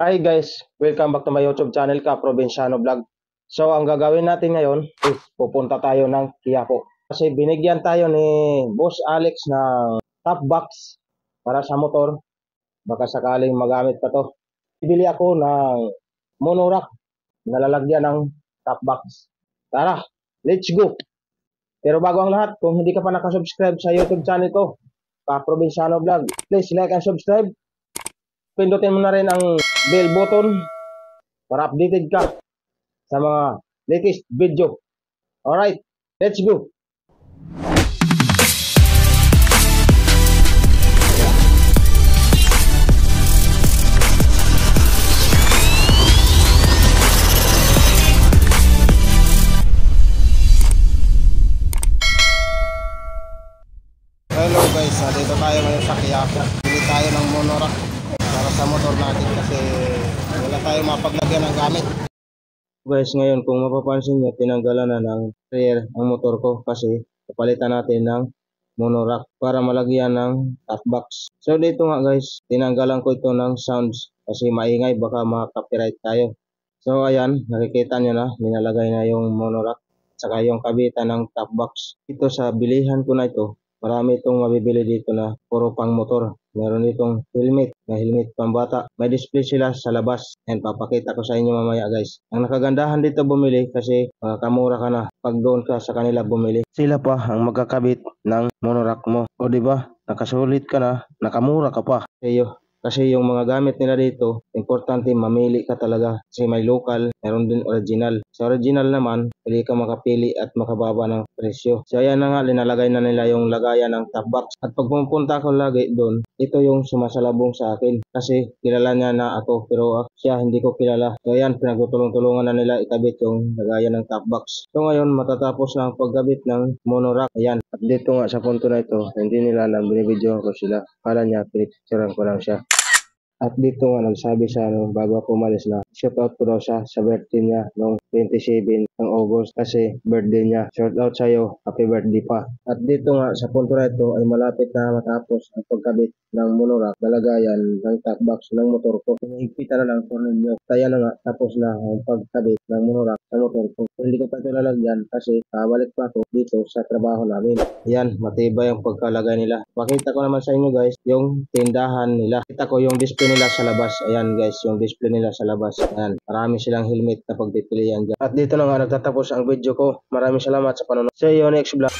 Hi guys, welcome back to my YouTube channel Ka Provinciano Vlog. So ang gagawin natin ngayon is pupunta tayo ng Quiapo. Kasi binigyan tayo ni Boss Alex ng top box para sa motor. Baka sakaling magamit pa to. Bibili ako ng monorack na lalagyan ng top box. Tara, let's go! Pero bago ang lahat, kung hindi ka pa nakasubscribe sa YouTube channel ko, Ka Provinciano Vlog, please like and subscribe. Pindutin mo na rin ang bell button para updated ka sa mga latest video. Alright, let's go! Hello guys, dito tayo ngayon sa Quiapo. Bili tayo ng monorack para sa motor natin kasi wala tayo mapaglagyan ng gamit. Guys, ngayon kung mapapansin nyo, tinanggalan na ng rear ang motor ko kasi papalitan natin ng monorack para malagyan ng top box. So dito nga guys, tinanggalan ko ito ng sounds kasi maingay, baka maka-copyright tayo. So ayan, nakikita nyo na, nilalagay na yung monorack at saka yung kabitan ng top box. Ito sa bilihan ko na ito, marami itong mabibili dito na puro pang motor. Meron itong helmet, na helmet pambata. May display sila sa labas. And papakita ko sa inyo mamaya guys. Ang nakagandahan dito bumili kasi kamura ka na pag doon ka sa kanila bumili. Sila pa ang magkakabit ng monorack mo. O diba, nakasulit ka na, nakamura ka pa. Kasi yung mga gamit nila dito, importante mamili ka talaga. Kasi may local, meron din original. Sa original naman, pwede ka makapili at makababa ng presyo. So ayan na nga, linalagay na nila yung lagayan ng top box. At pag pumunta ko lagi doon, ito yung sumasalabong sa akin. Kasi kilala niya na ako, pero siya hindi ko kilala. So ayan, pinagtutulong-tulungan na nila ikabit yung lagayan ng top box. So ngayon, matatapos na ang pagkabit ng monorack. Ayan, at dito nga sa punto na ito, hindi nila na binibidyo ko sila. Kala niya, pinicturean ko lang siya. At dito nga nagsabi siya bago ako umalis na shoutout ko daw siya sa birthday niya noong 27 ng August kasi birthday niya. Shoutout sa iyo, happy birthday pa. At dito nga sa punto na ito ay malapit na matapos ang pagkabit ng monorack, lalagayan ng top box ng motor ko. Higpitan na lang po ninyo. Kaya na nga tapos na ang pagkabit ng monorack sa motor ko. Hindi ko pa ito lalagyan kasi balik pa ako dito sa trabaho namin. Yan, matibay ang pagkalagay nila. Pakita ko naman sa inyo guys yung tindahan nila. Kita ko yung display nila sa labas. Ayan guys, yung display nila sa labas. Ayan, marami silang helmet na pagpipilian dyan. At dito na nga nagtatapos ang video ko. Maraming salamat sa panonood. See you next vlog.